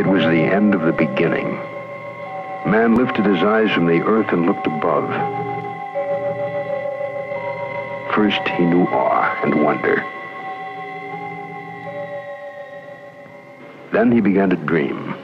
It was the end of the beginning. Man lifted his eyes from the earth and looked above. First he knew awe and wonder. Then he began to dream.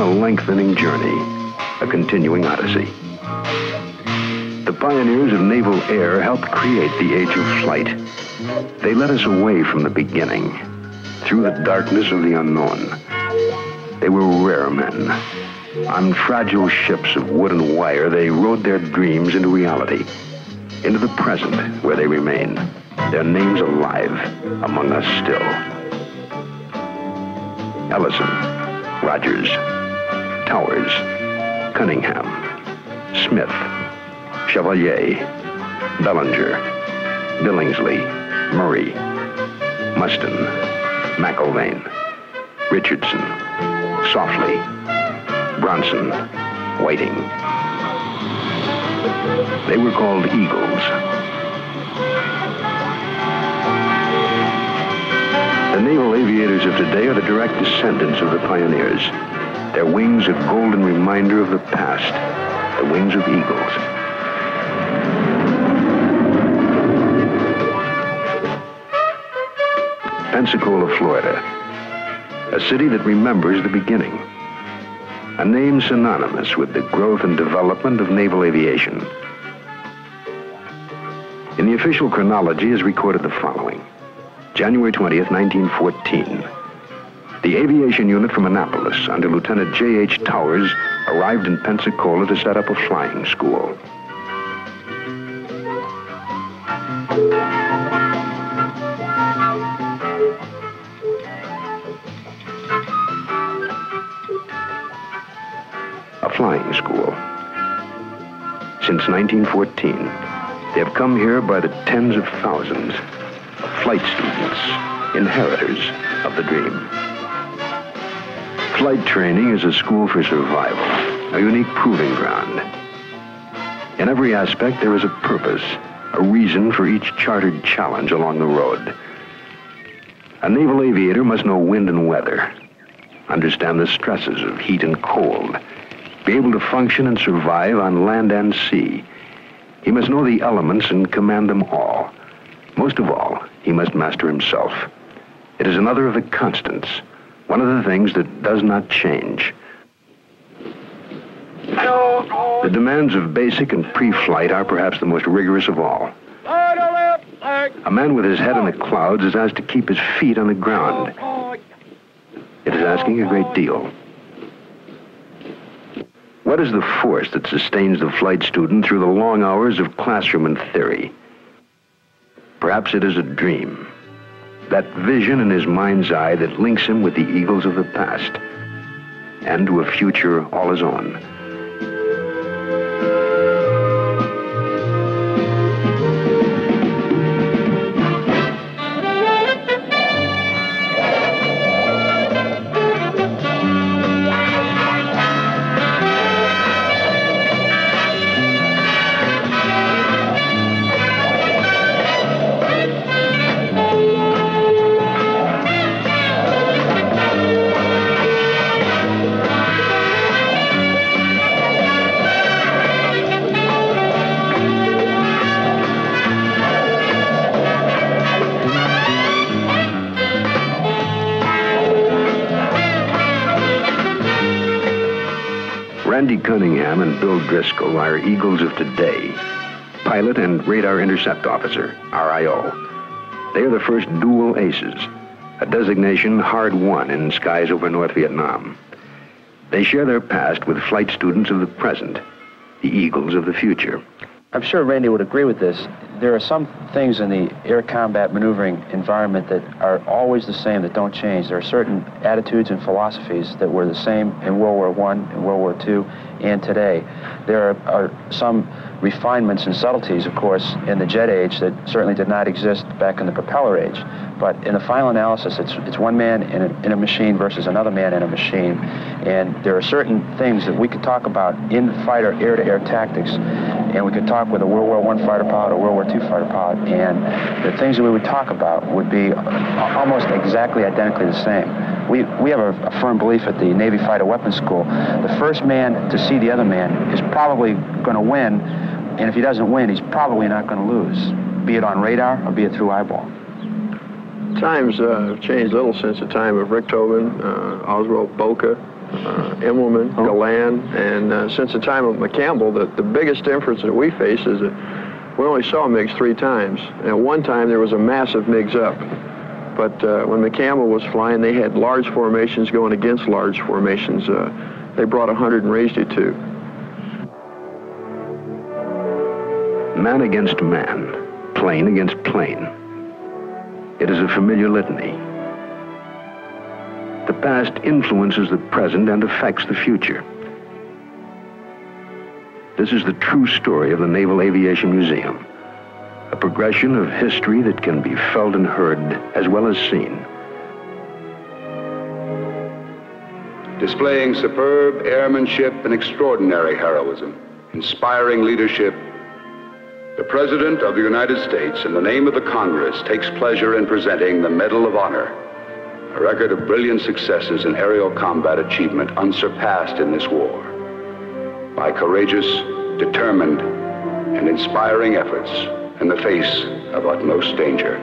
Lengthening journey, a continuing odyssey. The pioneers of naval air helped create the age of flight. They led us away from the beginning, through the darkness of the unknown. They were rare men. On fragile ships of wood and wire, they rode their dreams into reality, into the present where they remain, their names alive among us still. Ellison, Rogers, Towers, Cunningham, Smith, Chevalier, Bellinger, Billingsley, Murray, Muston, McIlvaine, Richardson, Softly, Bronson, Whiting. They were called Eagles. The naval aviators of today are the direct descendants of the pioneers. Their wings a golden reminder of the past, the wings of eagles. Pensacola, Florida, a city that remembers the beginning, a name synonymous with the growth and development of naval aviation. In the official chronology is recorded the following. January 20th, 1914. The aviation unit from Annapolis under Lieutenant J.H. Towers arrived in Pensacola to set up a flying school. A flying school. Since 1914, they have come here by the tens of thousands, flight students, inheritors of the dream. Flight training is a school for survival, a unique proving ground. In every aspect, there is a purpose, a reason for each chartered challenge along the road. A naval aviator must know wind and weather, understand the stresses of heat and cold, be able to function and survive on land and sea. He must know the elements and command them all. Most of all, he must master himself. It is another of the constants, one of the things that does not change. The demands of basic and pre-flight are perhaps the most rigorous of all. A man with his head in the clouds is asked to keep his feet on the ground. It is asking a great deal. What is the force that sustains the flight student through the long hours of classroom and theory? Perhaps it is a dream. That vision in his mind's eye that links him with the eagles of the past and to a future all his own. Andy Cunningham and Bill Driscoll are Eagles of today, pilot and radar intercept officer, RIO. They are the first dual aces, a designation hard won in skies over North Vietnam. They share their past with flight students of the present, the Eagles of the future. I'm sure Randy would agree with this. There are some things in the air combat maneuvering environment that are always the same, that don't change. There are certain attitudes and philosophies that were the same in World War I, in World War II, and today. There are some refinements and subtleties, of course, in the jet age that certainly did not exist back in the propeller age. But in the final analysis, it's one man in a machine versus another man in a machine. And there are certain things that we could talk about in fighter air-to-air tactics, and we could talk with a World War I fighter pilot or World War II fighter pilot, and the things that we would talk about would be almost exactly identically the same. We have a firm belief at the Navy Fighter Weapons School, the first man to see the other man is probably going to win, and if he doesn't win, he's probably not going to lose, be it on radar or be it through eyeball. Times have changed little since the time of Richthofen, Oswald Boca, Immelman, Galan, and since the time of McCampbell, the biggest difference that we face is that we only saw MiGs 3 times. And at one time, there was a massive MiGs up. But when McCampbell was flying, they had large formations going against large formations. They brought 100 and raised it 2. Man against man, plane against plane. It is a familiar litany. The past influences the present and affects the future. This is the true story of the Naval Aviation Museum, a progression of history that can be felt and heard as well as seen. Displaying superb airmanship and extraordinary heroism, inspiring leadership, the President of the United States, in the name of the Congress, takes pleasure in presenting the Medal of Honor, a record of brilliant successes in aerial combat achievement unsurpassed in this war, by courageous, determined, and inspiring efforts in the face of utmost danger.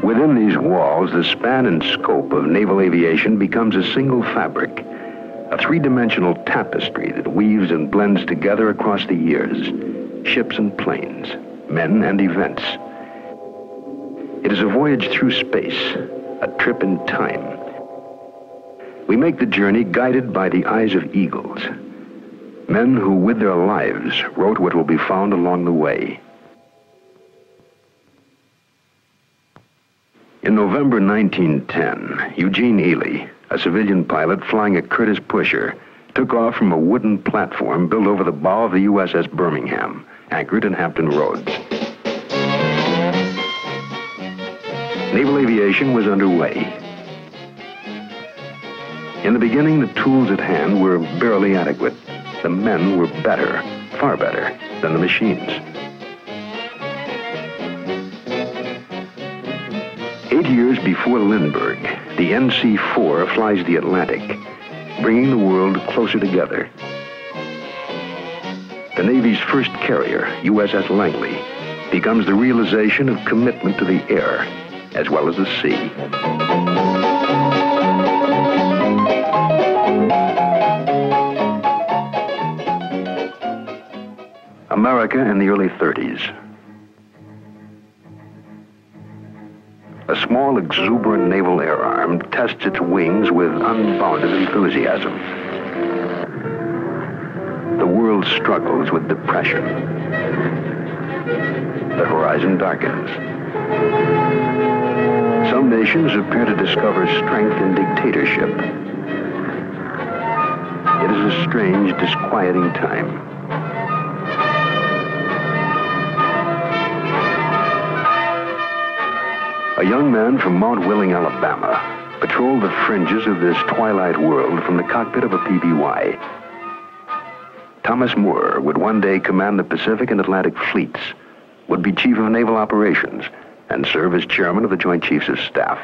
Within these walls, the span and scope of naval aviation becomes a single fabric, a three-dimensional tapestry that weaves and blends together across the years, ships and planes, men and events. It is a voyage through space, a trip in time. We make the journey guided by the eyes of eagles, men who with their lives wrote what will be found along the way. In November 1910, Eugene Ely, a civilian pilot flying a Curtiss Pusher, took off from a wooden platform built over the bow of the USS Birmingham, anchored in Hampton Roads. Naval aviation was underway. In the beginning, the tools at hand were barely adequate. The men were better, far better, than the machines. 8 years before Lindbergh, the NC-4 flies the Atlantic, bringing the world closer together. The Navy's first carrier, USS Langley, becomes the realization of commitment to the air, as well as the sea. America in the early 30s. A small, exuberant naval air arm tests its wings with unbounded enthusiasm. The world struggles with depression. The horizon darkens. Some nations appear to discover strength in dictatorship. It is a strange, disquieting time. A young man from Mount Willing, Alabama, patrolled the fringes of this twilight world from the cockpit of a PBY. Thomas Moore would one day command the Pacific and Atlantic fleets, would be Chief of Naval Operations, and serve as Chairman of the Joint Chiefs of Staff.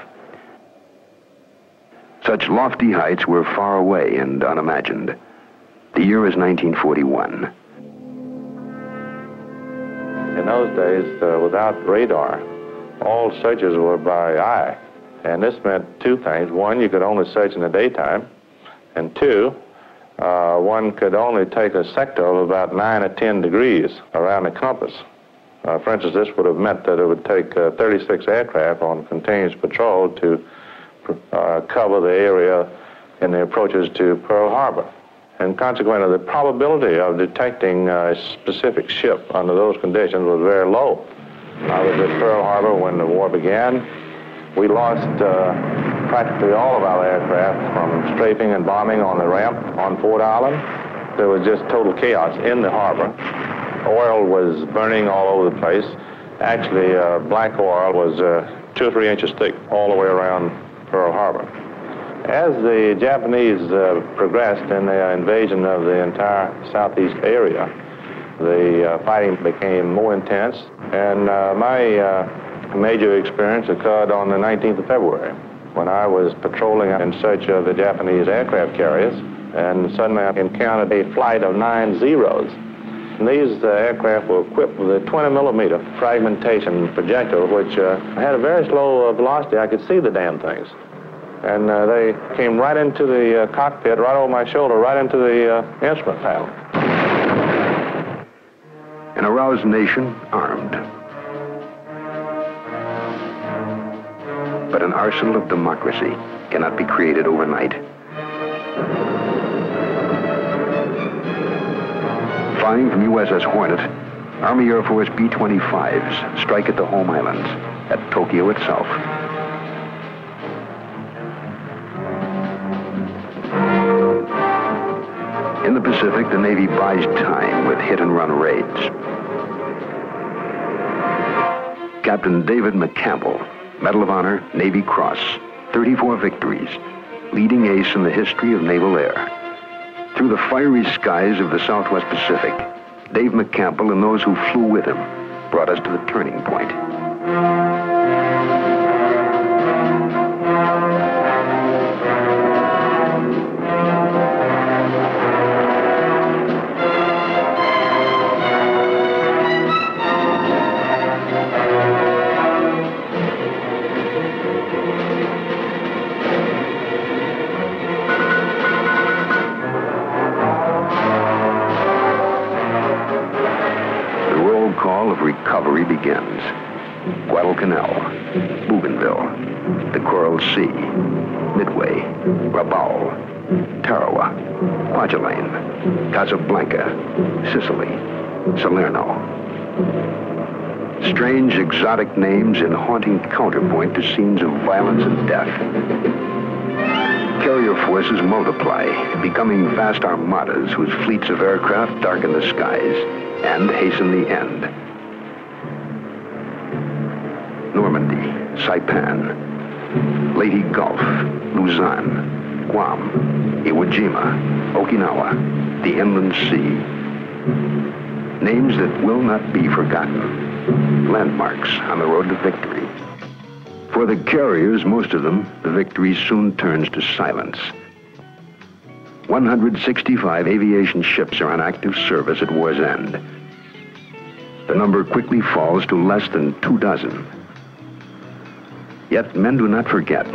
Such lofty heights were far away and unimagined. The year is 1941. In those days, without radar, all searches were by eye. And this meant two things. One, you could only search in the daytime. And two, one could only take a sector of about 9 or 10 degrees around the compass. For instance, this would have meant that it would take 36 aircraft on continuous patrol to cover the area in the approaches to Pearl Harbor. And consequently, the probability of detecting a specific ship under those conditions was very low. I was at Pearl Harbor when the war began. We lost practically all of our aircraft from strafing and bombing on the ramp on Ford Island. There was just total chaos in the harbor. Oil was burning all over the place. Actually, black oil was 2 or 3 inches thick all the way around Pearl Harbor. As the Japanese progressed in the invasion of the entire southeast area, the fighting became more intense, and my major experience occurred on the 19th of February, when I was patrolling in search of the Japanese aircraft carriers, and suddenly I encountered a flight of 9 Zeros. And these aircraft were equipped with a 20-millimeter fragmentation projectile, which had a very slow velocity. I could see the damn things. And they came right into the cockpit, right over my shoulder, right into the instrument panel. An aroused nation, armed. But an arsenal of democracy cannot be created overnight. Flying from USS Hornet, Army Air Force B-25s strike at the home islands, at Tokyo itself. In the Pacific, the Navy buys time with hit-and-run raids. Captain David McCampbell, Medal of Honor, Navy Cross, 34 victories, leading ace in the history of naval air. Through the fiery skies of the Southwest Pacific, Dave McCampbell and those who flew with him brought us to the turning point. Of recovery begins. Guadalcanal, Bougainville, the Coral Sea, Midway, Rabaul, Tarawa, Kwajalein, Casablanca, Sicily, Salerno. Strange, exotic names in haunting counterpoint to scenes of violence and death. Carrier forces multiply, becoming vast armadas whose fleets of aircraft darken the skies and hasten the end. Normandy, Saipan, Leyte Gulf, Luzon, Guam, Iwo Jima, Okinawa, the Inland Sea. Names that will not be forgotten. Landmarks on the road to victory. For the carriers, most of them, the victory soon turns to silence. 165 aviation ships are on active service at war's end. The number quickly falls to less than 24. Yet men do not forget.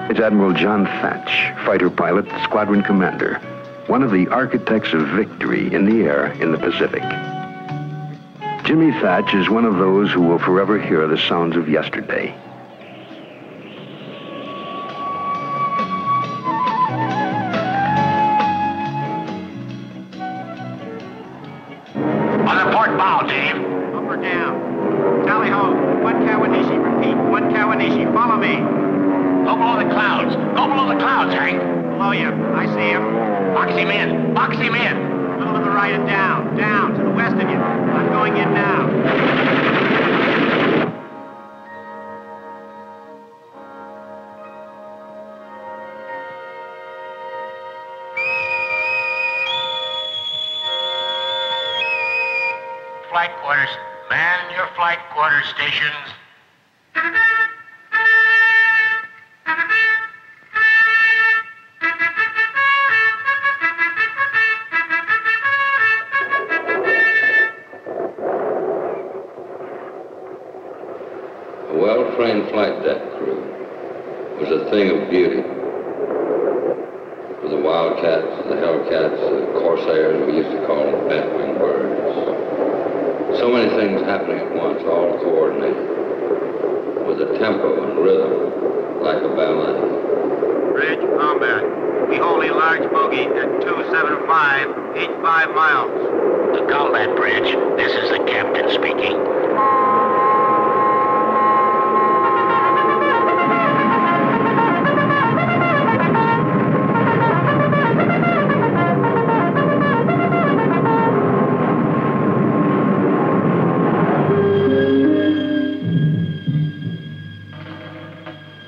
It's Admiral John Thatch, fighter pilot, squadron commander, one of the architects of victory in the air in the Pacific. Jimmy Thatch is one of those who will forever hear the sounds of yesterday. On the port bow, Dave. Up or down? Tally ho. 1 Kawanishi. Repeat. 1 Kawanishi. Follow me. Go below the clouds. Go below the clouds, Hank. Below you. I see him. Box him in. Box him in. A little to the right and down. Down. To the west of you. I'm going in now. Flight quarters. Man your flight quarters stations. A well-trained flight deck crew was a thing of beauty. For the Wildcats, the Hellcats, the Corsairs, we used to call them bat-wing birds. So many things happening at once, all coordinated, with a tempo and rhythm, like a ballet. Bridge, combat. We hold a large bogey at 275, 85 miles. The combat bridge, this is the captain speaking.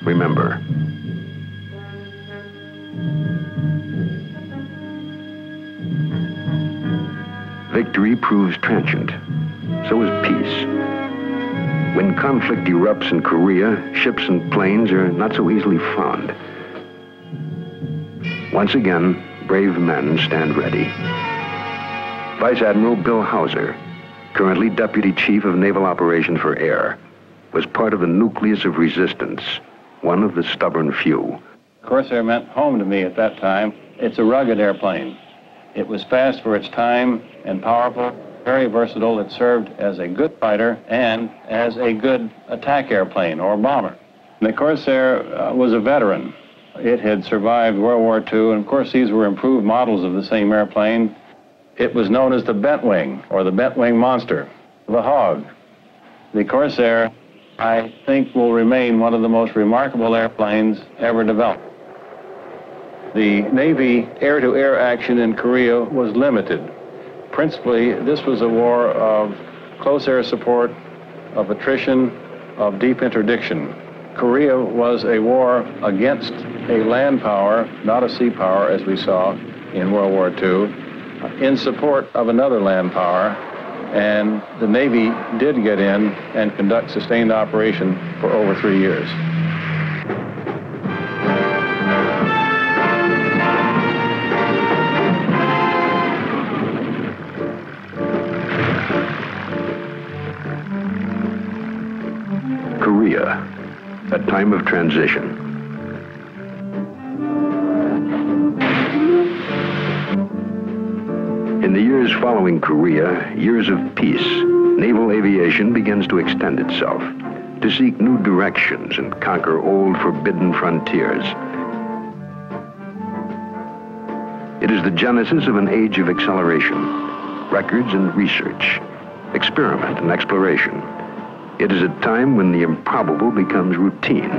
Remember, victory proves transient. So is peace. When conflict erupts in Korea, ships and planes are not so easily found. Once again, brave men stand ready. Vice Admiral Bill Hauser, currently Deputy Chief of Naval Operations for Air, was part of the nucleus of resistance, one of the stubborn few. Corsair meant home to me at that time. It's a rugged airplane. It was fast for its time and powerful, very versatile. It served as a good fighter and as a good attack airplane or bomber. The Corsair was a veteran. It had survived World War II, and of course these were improved models of the same airplane. It was known as the bent wing, or the bent wing monster, the hog. The Corsair, I think, will remain one of the most remarkable airplanes ever developed. The Navy air-to-air action in Korea was limited. Principally, this was a war of close air support, of attrition, of deep interdiction. Korea was a war against a land power, not a sea power, as we saw in World War II, in support of another land power, and the Navy did get in and conduct sustained operation for over 3 years. Korea, a time of transition. In the years following Korea, years of peace, naval aviation begins to extend itself, to seek new directions and conquer old forbidden frontiers. It is the genesis of an age of acceleration, records and research, experiment and exploration. It is a time when the improbable becomes routine.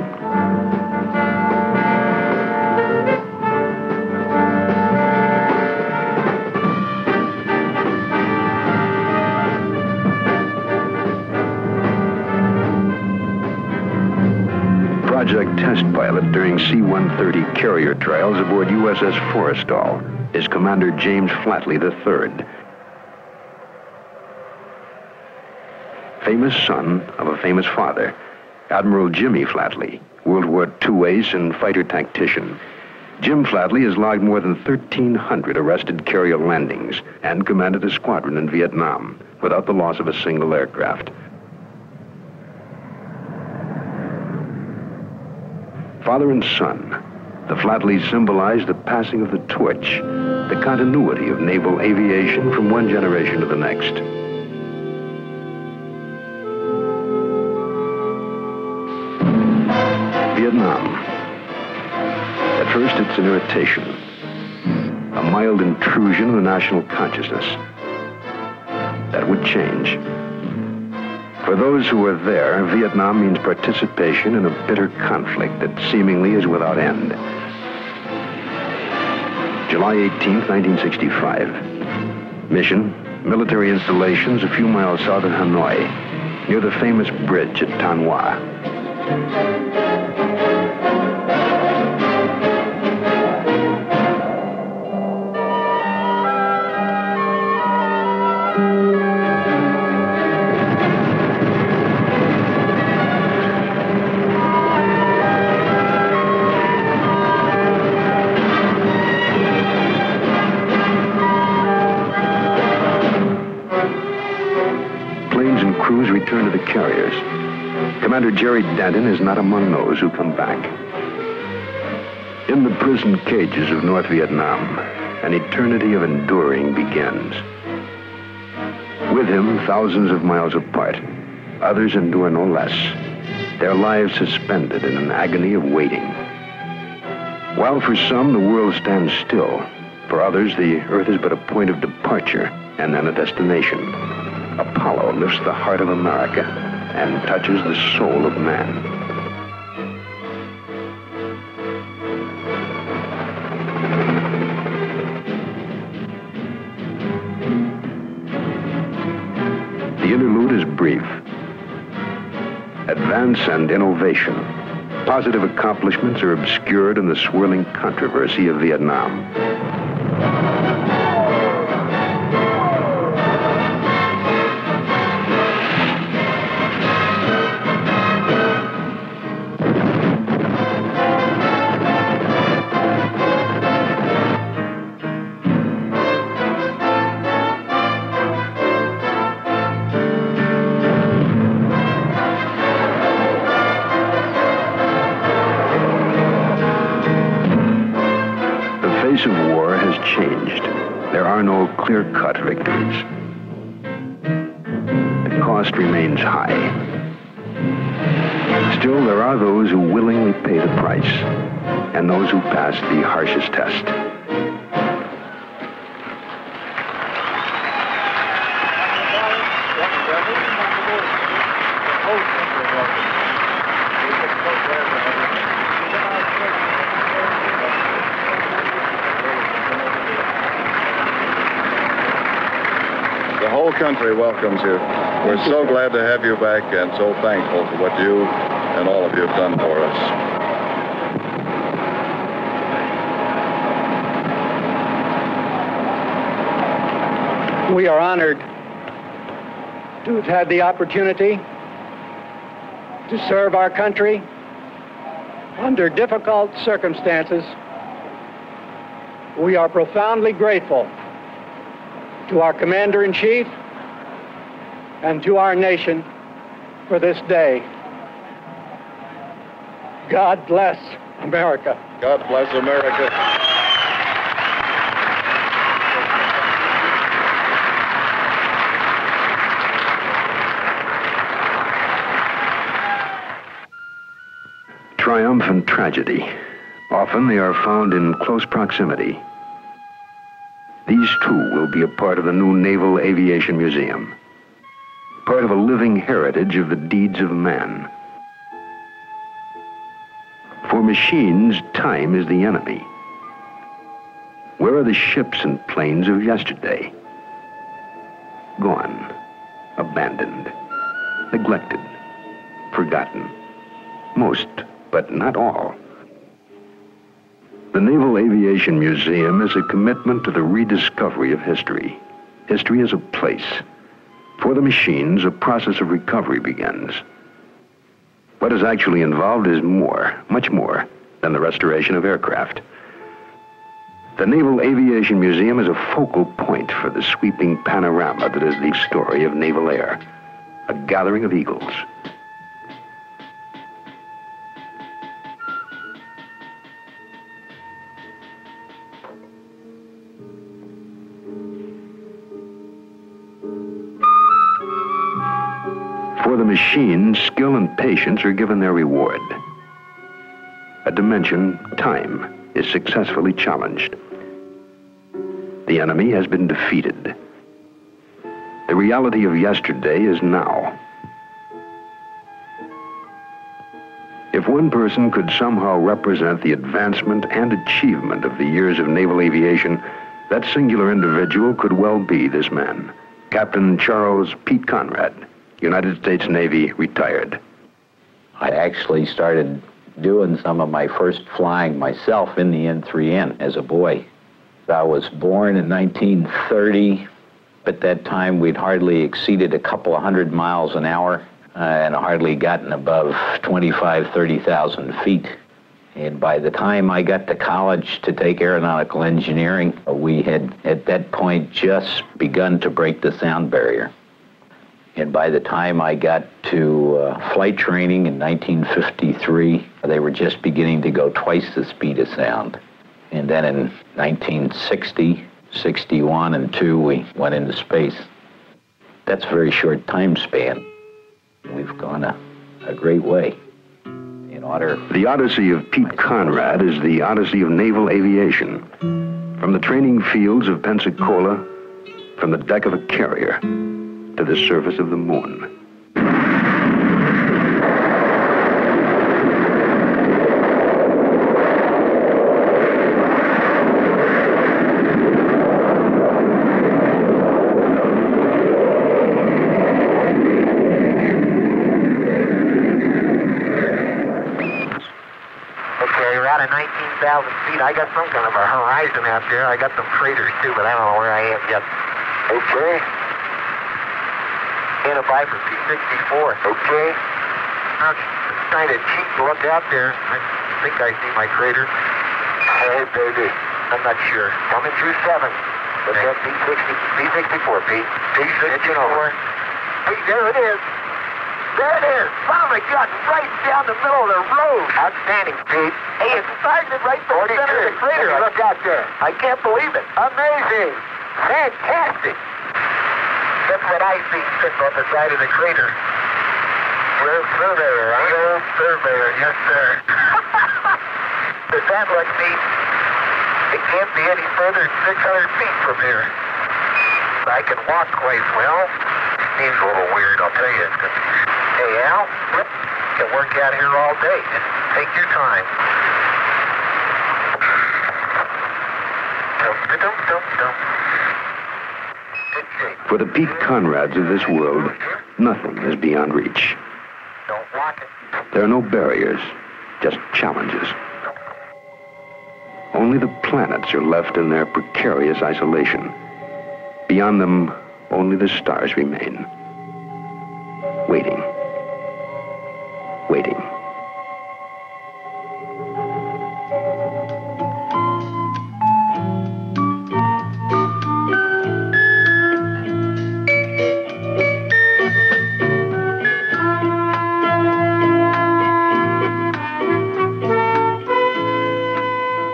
Project test pilot during C-130 carrier trials aboard USS Forrestal is Commander James Flatley III. Famous son of a famous father, Admiral Jimmy Flatley, World War II ace and fighter tactician. Jim Flatley has logged more than 1,300 arrested carrier landings and commanded a squadron in Vietnam without the loss of a single aircraft. Father and son, the Flatleys symbolize the passing of the torch, the continuity of naval aviation from one generation to the next. Vietnam. At first, it's an irritation, a mild intrusion of the national consciousness. That would change. For those who were there, Vietnam means participation in a bitter conflict that seemingly is without end. July 18, 1965. Mission, military installations a few miles south of Hanoi, near the famous bridge at Tan Hoa. Return to the carriers. Commander Jerry Denton is not among those who come back. In the prison cages of North Vietnam, an eternity of enduring begins. With him, thousands of miles apart, others endure no less, their lives suspended in an agony of waiting. While for some the world stands still, for others the earth is but a point of departure and then a destination. Apollo lifts the heart of America and touches the soul of man. The interlude is brief. Advance and innovation. Positive accomplishments are obscured in the swirling controversy of Vietnam. The face of war has changed. There are no clear-cut victories. The cost remains high. Still, there are those who willingly pay the price, and those who pass the harshest test. The whole country welcomes you. We're so glad to have you back and so thankful for what you and all of you have done for us. We are honored to have had the opportunity to serve our country under difficult circumstances. We are profoundly grateful to our Commander-in-Chief and to our nation for this day. God bless America. God bless America. Triumph and tragedy. Often they are found in close proximity. These too will be a part of the new Naval Aviation Museum, part of a living heritage of the deeds of man. For machines, time is the enemy. Where are the ships and planes of yesterday? Gone, abandoned, neglected, forgotten. Most, but not all. The Naval Aviation Museum is a commitment to the rediscovery of history. History is a place. For the machines, a process of recovery begins. What is actually involved is more, much more, than the restoration of aircraft. The Naval Aviation Museum is a focal point for the sweeping panorama that is the story of naval air, a gathering of eagles. For the machines, skill and patience are given their reward. A dimension, time, is successfully challenged. The enemy has been defeated. The reality of yesterday is now. If one person could somehow represent the advancement and achievement of the years of naval aviation, that singular individual could well be this man, Captain Charles Pete Conrad, United States Navy, retired. I actually started doing some of my first flying myself in the N3N as a boy. I was born in 1930. At that time, we'd hardly exceeded a couple of 100 miles an hour and hardly gotten above 30,000 feet. And by the time I got to college to take aeronautical engineering, we had at that point just begun to break the sound barrier. And by the time I got to flight training in 1953, they were just beginning to go twice the speed of sound. And then in 1960, 61, and 2, we went into space. That's a very short time span. We've gone a great way. The odyssey of Pete Conrad is the odyssey of naval aviation. From the training fields of Pensacola, from the deck of a carrier, to the surface of the moon. Feet. I got some kind of a horizon out there. I got some freighters too, but I don't know where I am yet. Okay. Antibi for P-64. Okay. I'm trying to cheat to look out there. I think I see my crater. Hey, baby. I'm not sure. Coming through 7. What's that? P-64, Pete. P-64. Pete, there it is. There it is! Oh my God, right down the middle of the road! Outstanding, Pete. Hey, it's targeted right in the center of the crater. Look out there. I can't believe it. Amazing! Fantastic! That's what I see sitting on the side of the crater. Real surveyor, huh? Real surveyor, yes, sir. Does that look neat? It can't be any further than 600 feet from here. I can walk quite well. Seems a little weird, I'll tell you. Hey, Al, you can work out here all day. Just take your time. For the Pete Conrads of this world, nothing is beyond reach. Don't block it. There are no barriers, just challenges. Only the planets are left in their precarious isolation. Beyond them, only the stars remain. Waiting. Waiting.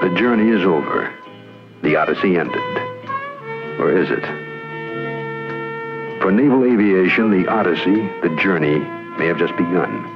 The journey is over. The odyssey ended. Or is it? For naval aviation, the odyssey, the journey, may have just begun.